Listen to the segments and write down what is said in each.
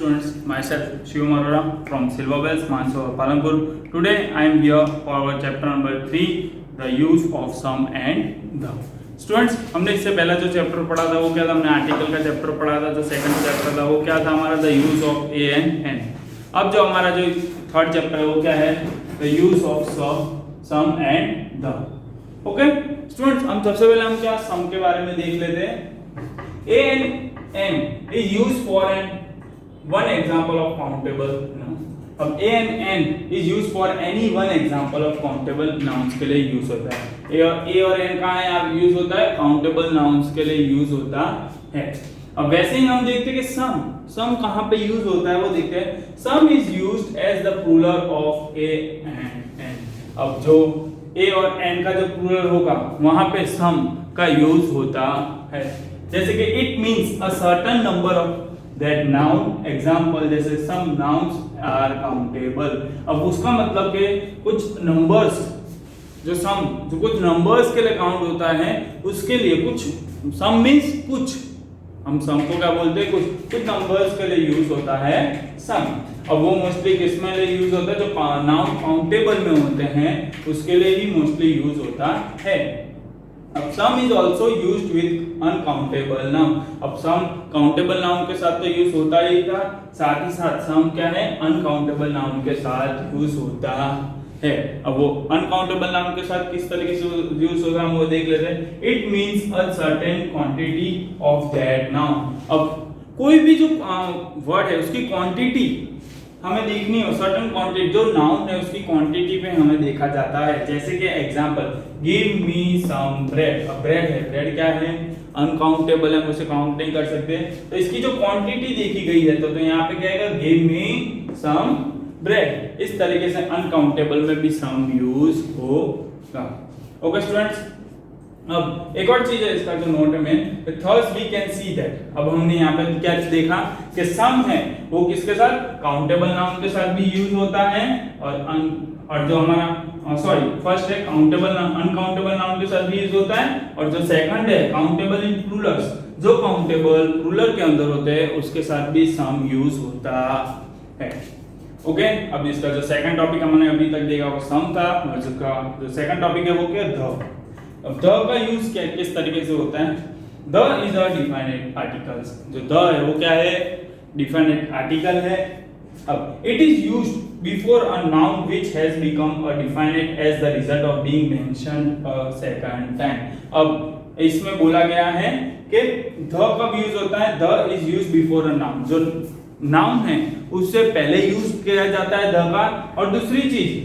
students, myself Shivam Arora from Silver Bells, Mansoor, Palanpur. Today I am here for our chapter number 3, the use of sum and the. Students, हमने इससे पहला जो chapter पढ़ा था वो क्या था? हमने आर्टिकल का चैप्टर पढ़ा था। जो सेकंड चैप्टर था वो क्या था हमारा? The use of a and an. अब जो हमारा जो थर्ड चैप्टर है वो क्या है? The use of some and the. Okay students, हम सबसे पहले हम क्या सम के बारे में देख लेते हैं। A and an is used for an one example of countable noun. अब a and an is used for any one example of countable nouns के लिए यूज होता है। ए और एन कहाँ है? आप यूज होता है काउंटेबल नाउन्स के लिए यूज होता है। अब वैसे ही हम देखते हैं कि सम कहाँ पे यूज होता है वो देखते हैं। Some is used as the plural of a and an. अब जो ए और एन का जो प्लूरल होगा वहां पे सम का यूज होता है। जैसे कि it means a certain number of that noun. Example जैसे सम नाउन्स आर काउंटेबल। अब उसका मतलब कि कुछ नंबर्स जो कुछ नंबर्स के लिए काउंट होता है उसके लिए कुछ सम मींस कुछ, हम सम को क्या बोलते हैं? कुछ नंबर्स के लिए यूज होता है सम। अब वो मोस्टली किस में लिए यूज होता है? जो नाउन काउंटेबल में होते हैं उसके लिए ही मोस्टली यूज होता है। अब सम is also used with uncountable noun. अब सम काउंटेबल नाउन के साथ तो यूज होता ही था, साथ ही साथ सम क्या है? अनकाउंटेबल नाउन के साथ यूज होता है। अब वो अनकाउंटेबल नाउन के साथ किस तरीके से यूज होगा हम वो देख लेते हैं। It means a certain quantity of that noun. अब कोई भी जो वर्ड है उसकी क्वांटिटी हमें देखनी हो, सर्टेन क्वांटिटी जो नाउन है उसकी क्वांटिटी पे हमें देखा जाता है। जैसे कि example, give me some bread. अब ब्रेड है, ब्रेड क्या है? अनकाउंटेबल है, हम उसे काउंट नहीं कर सकते, तो इसकी जो क्वांटिटी देखी गई है तो यहाँ पे क्या आएगा? Give me some bread. इस तरीके से अनकाउंटेबल में भी सम यूज होगा। ओके स्टूडेंट्स, अब एक और चीज है इसका जो नोट में, thus we can see that. अब हमने यहाँ पे क्या देखा कि सम है वो किसके साथ? काउंटेबल नाउन के साथ भी यूज होता है। और जो हमारा फर्स्ट है काउंटेबल अनकाउंटेबल नाउन के साथ भी यूज होता है। और जो सेकंड है काउंटेबल इन प्लूरल्स, जो काउंटेबल प्लूरल के अंदर होते हैं उसके साथ भी सम यूज होता है। ओके अब इसका जो सेकंड टॉपिक हमने अभी तक देखा वो सम था, और जो सेकंड टॉपिक है वो क्या? द। अब द का यूज क्या किस तरीके से होता है? The is a definite articles. जो द है वो क्या है? डिफाइनेट आर्टिकल है। अब it is used before a noun which has become a definite as the result of being mentioned a second time. अब इसमें बोला गया है कि द कब यूज होता है? The is used before a noun. जो नाउन है उससे पहले यूज किया जाता है द का। और दूसरी चीज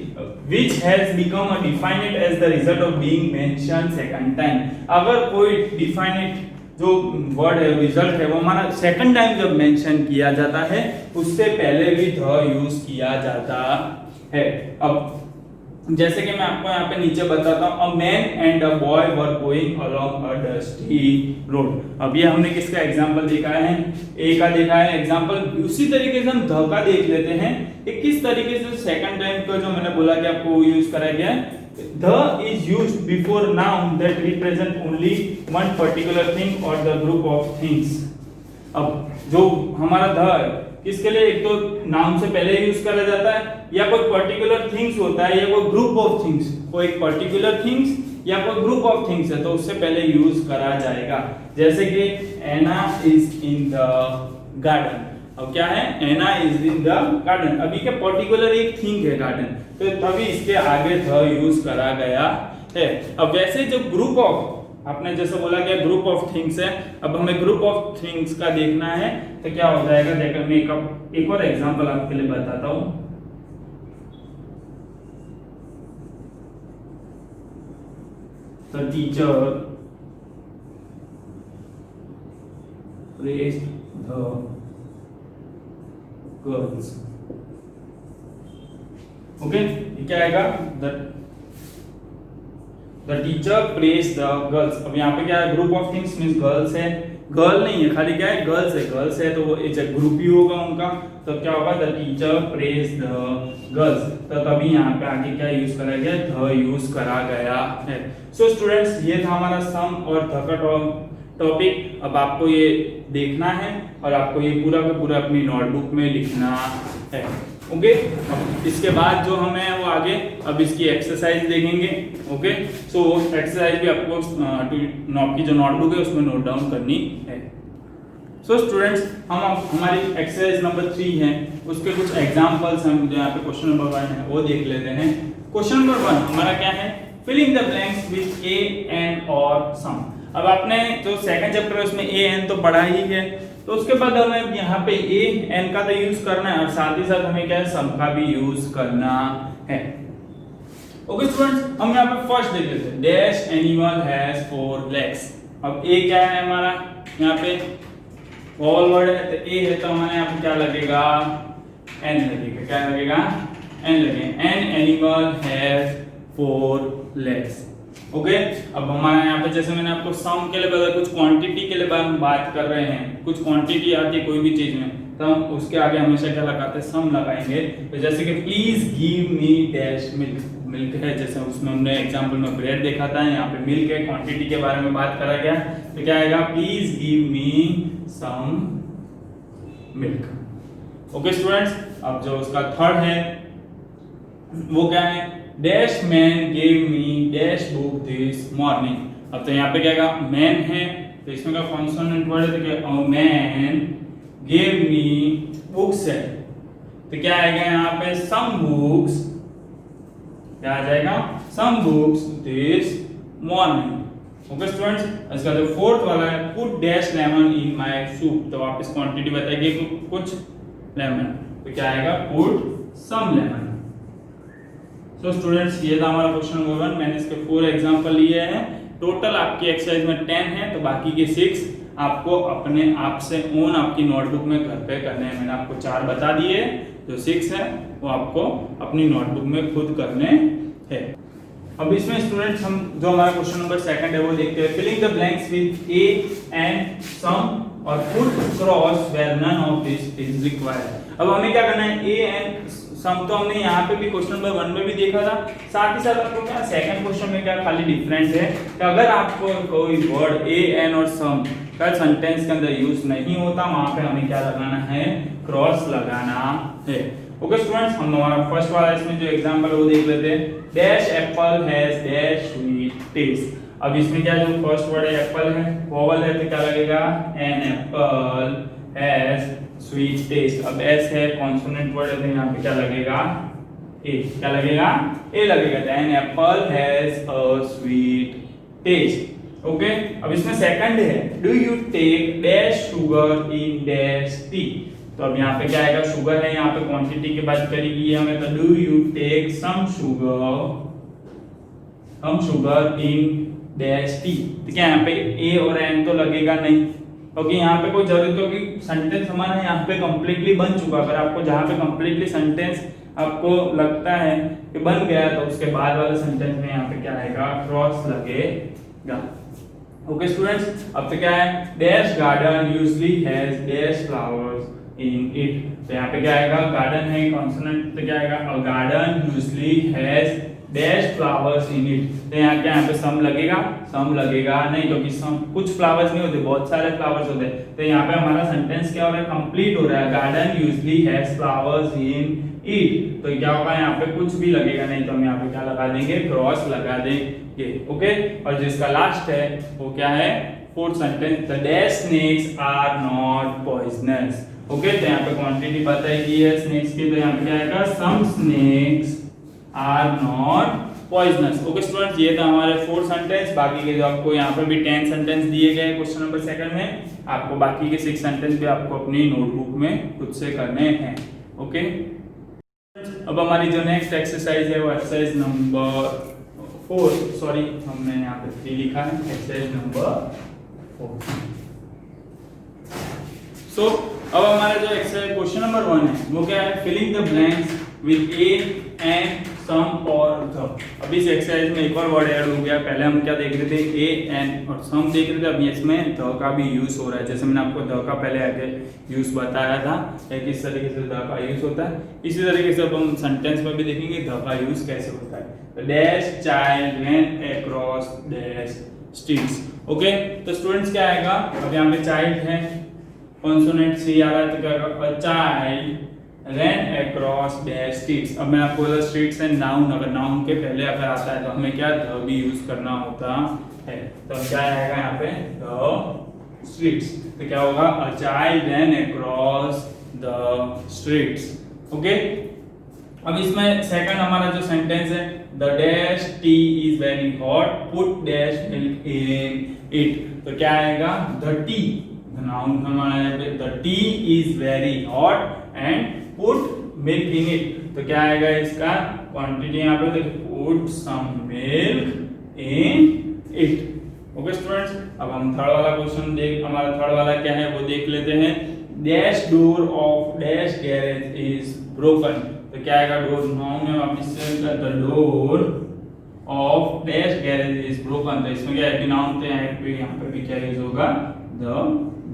which has become a definite as the result of being mentioned second time। अगर कोई definite जो वर्ड है रिजल्ट है वो हमारा सेकंड टाइम जब मेंशन किया जाता है उससे पहले भी द यूज किया जाता है। अब जैसे कि मैं आपको यहाँ पे नीचे बताता हूँ, a man and a boy were going along a dusty road. अब ये हमने किसका एग्जांपल देखा है? ए का देखा है एग्जांपल। उसी तरीके से हम द का देख लेते हैं कि किस तरीके से सेकंड टाइम का जो मैंने बोला कि आपको यूज कराया गया है। The is used before noun that represent only one particular thing और द ग्रुप ऑफ थिंग्स। अब जो हमारा द है किसके लिए? एक तो नाउन से पहले यूज करा जाता है, या कोई पर्टिकुलर थिंग्स होता है, या कोई ग्रुप ऑफ थिंग्स, कोई पर्टिकुलर थिंग्स या कोई ग्रुप ऑफ थिंग्स है तो उससे पहले यूज करा जाएगा। जैसे कि एना इज इन द गार्डन। अब क्या है? एना इज इन द गार्डन। अभी क्या पर्टिकुलर एक थिंग है गार्डन, तो तभी इसके आगे द यूज करा गया है। अब वैसे जो ग्रुप ऑफ, आपने जैसे बोला कि ग्रुप ऑफ थिंग्स है, अब हमें ग्रुप ऑफ थिंग्स का देखना है तो क्या हो जाएगा? देखो मैं एक और एग्जांपल आपके लिए बताता हूं। The teacher praised the girls। Okay क्या आएगा? The teacher praised the girls। अब यहाँ पे क्या है? Group of things means girls है, गर्ल नहीं है, खाली क्या है? गर्ल्स है। गर्ल्स है तो वो एक ग्रुप ही होगा उनका, तो क्या होगा? The teacher praised the girls. तो तभी यहाँ पे आगे क्या यूज करा गया? द यूज करा गया है। सो स्टूडेंट्स, ये था हमारा सम और द का टॉपिक अब आपको ये देखना है और आपको ये पूरा का पूरा अपनी नोटबुक में लिखना है। ओके, अब इसके बाद जो हमें वो आगे अब इसकी एक्सरसाइज देखेंगे। ओके, सो एक्सरसाइज भी आपको की जो नोटबुक है उसमें नोट डाउन करनी है। सो स्टूडेंट्स, हम अब हमारी एक्सरसाइज नंबर 3 है, उसके कुछ एग्जांपल्स हम जो यहाँ पे क्वेश्चन नंबर 1 है वो देख लेते हैं। क्वेश्चन नंबर 1 हमारा क्या है, filling the blanks with a an और सम। अब आपने जो सेकंड चैप्टर है उसमें ए एन तो पढ़ा ही है, तो उसके बाद हमें यहाँ पे ए एन का तो यूज करना है और साथ ही साथ हमें क्या है, सम का भी यूज करना है। ओके स्टूडेंट्स, हम यहाँ पे फर्स्ट देख लेते हैं, डैश एनिमल हैज 4 लेग्स। अब ए क्या है हमारा, यहाँ पे ऑल वर्ड है तो ए है, तो हमारे यहाँ पे क्या लगेगा, एन लगेगा। क्या लगेगा, एन लगेगा। An animal has 4 legs. Okay, अब हमारे यहाँ पे जैसे मैंने आपको सम के लिए बताया, कुछ क्वांटिटी के लिए हम बात कर रहे हैं, कुछ क्वांटिटी आती है कोई भी चीज में, तो हम उसके आगे हमेशा क्या लगाते हैं, सम लगाएंगे। तो जैसे कि please give me dash milk, milk है, जैसे उसमें हमने एग्जांपल में ब्रेड देखा था, यहाँ पे मिल्क है, क्वांटिटी के बारे में बात करा गया, तो क्या आएगा, please give me some milk. Okay students, अब जो उसका थर्ड है वो क्या है, dash man gave me dash book this morning. अब तो यहाँ पे क्या आएगा, मैन है तो इसमें का कॉन्सोनेंट वर्ड है, तो क्या, मैन गेव मी बुक्स है, तो क्या आएगा यहाँ पे, सम बुक्स। क्या आ जाएगा, some books this morning. Okay students, इसका जो फोर्थ वाला है, put dash lemon in my soup, तो वापस क्वांटिटी बताएगी कुछ लेमन, तो क्या आएगा, put some lemon. So students, ये था हमारा क्वेश्चन नंबर 1। मैंने इसके 4 एग्जांपल लिए हैं। टोटल आपकी एक्सरसाइज में 10 है, तो बाकी के 6 आपको अपने आप से ओन आपकी नोटबुक में घर पे करने हैं। मैंने आपको 4 बता दिए, जो 6 है वो आपको अपनी नोटबुक में खुद करने हैं। अब इसमें स्टूडेंट्स हम जो हमारा क्वेश्चन नंबर 2 है वो देखते हैं, filling the blanks with a and some और put cross where none of this is required. अब हमें क्या करना है, ए एंड सम तो हमने यहाँ पे भी क्वेश्चन नंबर 1 में भी देखा था, साथ ही साथ आपको क्या सेकंड क्वेश्चन में क्या खाली डिफरेंट है कि अगर आपको कोई वर्ड ए एन और सम का सेंटेंस के अंदर यूज नहीं होता, वहां पे हमें क्या लगाना है, क्रॉस लगाना है। ओके स्टूडेंट्स, हम हमारा फर्स्ट वाला इसमें जो एग्जांपल है वो देख लेते हैं, dash apple has dash sweet taste. अब इसमें क्या, जो फर्स्ट वर्ड है एप्पल है, वोवल है, तो क्या लगेगा, an apple has sweet taste. अब एस है, कॉन्सोनेंट वर्ड है, तो यहाँ पे क्या लगेगा, ए। क्या लगेगा, ए लगेगा। An apple has a sweet taste. Okay, अब इसमें सेकंड है, do you take dash sugar in dash tea. तो अब यहाँ पे क्या आएगा, शुगर है, यहाँ पे क्वांटिटी की बात करेगी हमें, तो do you take some sugar in dash tea. तो क्या यहाँ पे ए और एन तो लगेगा नहीं, क्योंकि यहाँ पे कोई जरूरत, क्योंकि सेंटेंस हमारा यहाँ पे कंप्लीटली बन चुका। अगर आपको जहाँ पे कंप्लीटली सेंटेंस आपको लगता है कि बन गया, तो उसके बाद वाले सेंटेंस में यहाँ पे क्या आएगा, क्रॉस लगेगा। ओके स्टूडेंट्स, अब तो क्या है, dash garden usually has dash flowers in it. तो यहाँ पे क्या आएगा, गार्डन है, कॉन्सोनेंट, तो क्या आएगा, a garden usually has dash flowers in it. तो यहाँ क्या, यहाँ पे सम लगेगा, सम लगेगा नहीं, क्योंकि सम कुछ फ्लावर्स नहीं होते, बहुत सारे फ्लावर्स होते हैं। तो यहाँ पे हमारा सेंटेंस क्या हो रहा है, कंप्लीट हो रहा है, garden usually has flowers in it. तो क्या होगा, यहाँ पे कुछ भी लगेगा नहीं, तो हम यहाँ पे क्या लगा देंगे, क्रॉस लगा देंगे। ओके, और जिसका लास्ट है वो क्या है, fourth sentence, the dash snakes are not poisonous. Okay, तो यहाँ पे क्वांटिटी बताई है स्नेक्स की, तो यहाँ पे क्या आएगा, some snakes are not poisonous. Okay students, ये था हमारे 4 सेंटेंस। बाकी के जो आपको यहाँ पे भी 10 सेंटेंस दिए गए क्वेश्चन नंबर 2 में, आपको बाकी के 6 सेंटेंस भी आपको अपनी नोटबुक में खुद से करने हैं। ओके, अब हमारी जो नेक्स्ट एक्सरसाइज है वो एक्सरसाइज नंबर 4, सॉरी हमने यहाँ पे 3 लिखा है, एक्सरसाइज नंबर 4। सो अब हमारा जो एक्सरसाइज क्वेश्चन नंबर 1 है वो क्या है, filling the blanks with a and some और द। अब इस एक्सरसाइज में एक और वर्ड ऐड हो गया, पहले हम क्या देख रहे थे, ए एन और सम देख रहे थे, अब इसमें द का भी यूज हो रहा है। जैसे मैंने आपको द का पहले आगे यूज बताया था किस तरीके से द का यूज होता है, इसी तरीके से अब हम सेंटेंस में भी देखेंगे द का यूज कैसे होता है। Dash child ran across dash streets. Okay, तो स्टूडेंट्स क्या आएगा, अब यहाँ पे चाइल्ड है, कॉन्सोनेंट सी आ रहा है, तो क्या होगा, a child ran across dash streets. अब मैं आपको बोला स्ट्रीट्स है नाउन, अगर नाउन के पहले अगर आता है तो हमें क्या द भी यूज करना होता है, तो क्या आएगा यहाँ पे द स्ट्रीट्स, तो क्या होगा, a child ran across the streets. Okay, अब इसमें सेकंड हमारा जो सेंटेंस है, the dash tea is very hot put dash milk in it, तो क्या आएगा, द टी, नाउन हमारा यहाँ पे the tea is very hot and put milk in it, तो क्या आएगा इसका क्वांटिटी यहाँ पे, देखिए put some milk in it. Okay students, अब हम थर्ड वाला क्वेश्चन देख, हमारा थर्ड वाला क्या है वो देख लेते हैं। Dash door of dash garage is broken, तो क्या आएगा, डोर नाउन है, वापस से the door of dash garage is broken, तो इसमें क्या है, नाउन थे, यहाँ पे भी क्या यूज होगा, द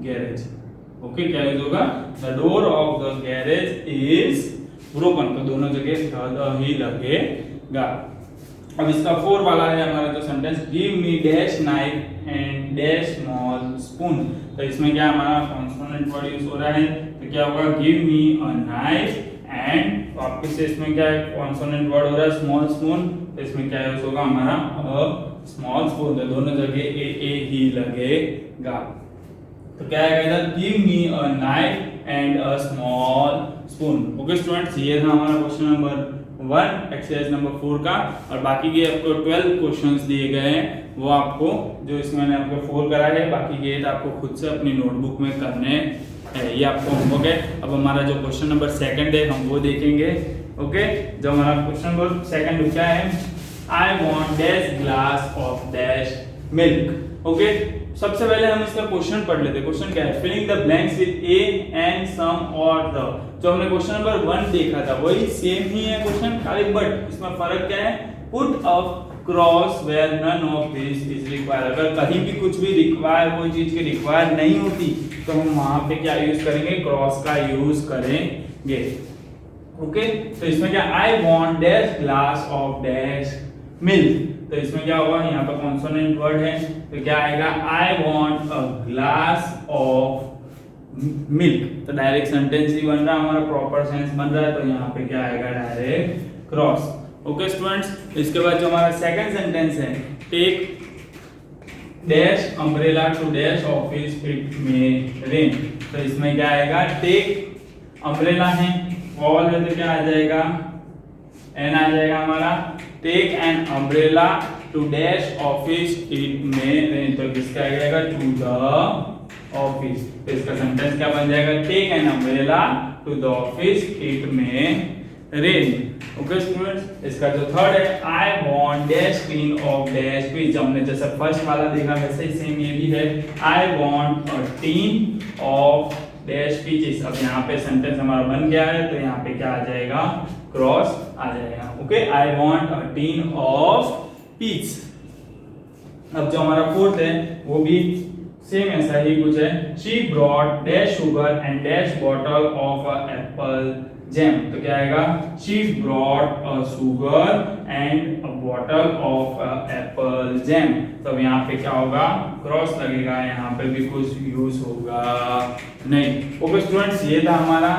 गैरेज। ओके, क्या यूज होगा, the door of the garage is broken, तो दोनों जगह द ही लगेगा। अब इसका फोर वाला है हमारा जो sentence, give me dash knife and dash small spoon, तो इसमें क्या हमारा कॉन्सोनेंट वर्ड यूज हो रहा है, तो क्या होगा, give me a knife and वापस से इसमें क्या है, कॉन्सोनेंट वर्ड हो रहा है स्मॉल स्पून, तो इसमें क्या यूज होगा हमारा अ स्मॉल स्पून, तो दोनों जगह ए ही लगेगा। तो क्या आएगा इधर, give me a knife and a small spoon. Okay students, ये था हमारा क्वेश्चन नंबर 1 एक्सरसाइज नंबर 4 का, और बाकी के आपको 12 क्वेश्चंस दिए गए हैं, वो आपको जो इसमें मैंने आपको 4 करा है, बाकी के आपको खुद से अपनी नोटबुक में करने हैं, ये आपको होमवर्क है। अब हमारा जो क्वेश्चन नंबर 2 है हम वो देखेंगे। ओके, जो हमारा क्वेश्चन नंबर 2 क्या है, I want dash glass of dash milk. Okay, सबसे पहले हम इसका क्वेश्चन पढ़ लेते हैं। क्वेश्चन क्या है, filling the blanks with a and some और द, जो हमने क्वेश्चन नंबर 1 देखा था वही सेम ही है क्वेश्चन, खाली बट इसमें फर्क क्या है, put a cross where none of this is required, अगर कहीं भी कुछ भी रिक्वायर, कोई चीज की रिक्वायर नहीं होती तो हम वहां पे क्या यूज करेंगे, क्रॉस का यूज करेंगे। ओके, तो इसमें क्या, आई want dash glass of dash milk, तो इसमें क्या होगा, यहाँ पे कॉन्सोनेंट वर्ड है, तो क्या आएगा, आई want a glass of milk, तो डायरेक्ट सेंटेंस ही बन रहा है हमारा, प्रॉपर सेंस बन रहा है, तो यहाँ पे क्या आएगा, डायरेक्ट क्रॉस। ओके स्टूडेंट्स, इसके बाद जो हमारा सेकंड सेंटेंस है, take dash umbrella to dash office it में रेन, तो इसमें क्या आएगा, टेक अम्ब्रेला है, फॉल है तो क्या आ जाएगा, एन आ जाएगा हमारा, take an umbrella to dash office it में रेन, तो किसका आ जाएगा, टू द ऑफिस, तो इसका सेंटेंस क्या बन जाएगा, take an umbrella to the office it में रेन। ओके स्टूडेंट्स, इसका जो थर्ड है, I want dash tin of dash peas, हमने जैसे फर्स्ट वाला देखा वैसे ही सेम ये भी है, I want a tin of dash peaches. अब यहाँ पे सेंटेंस हमारा बन गया है, तो यहाँ पे क्या आ जाएगा, क्रॉस आ जाएगा। Okay, I want a tin of peach. अब जो हमारा फोर्थ है वो भी सेम ऐसा ही कुछ है, she brought dash sugar and dash bottle of a Apple jam, तो क्या आएगा, she brought a sugar and a bottle of Apple jam, तो अब यहाँ पे क्या होगा, क्रॉस लगेगा, यहाँ पे भी कुछ यूज होगा नहीं। ओके स्टूडेंट्स, ये था हमारा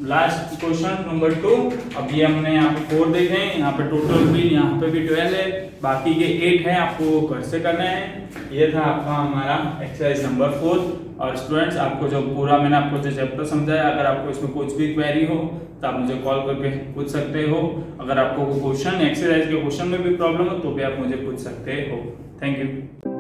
लास्ट क्वेश्चन नंबर 2। अब ये हमने यहाँ पे 4 देखे हैं, यहाँ पे टोटल भी यहाँ पे भी 12 है, बाकी के 8 है, आपको घर से करना है। ये था आपका हमारा एक्सरसाइज नंबर 4। और स्टूडेंट्स, आपको जो पूरा मैंने आपको जो चैप्टर समझाया, अगर आपको इसमें कुछ भी क्वेरी हो तो आप मुझे कॉल करके पूछ सकते हो। अगर आपको क्वेश्चन एक्सरसाइज के क्वेश्चन में भी प्रॉब्लम हो तो भी आप मुझे पूछ सकते हो। Thank you.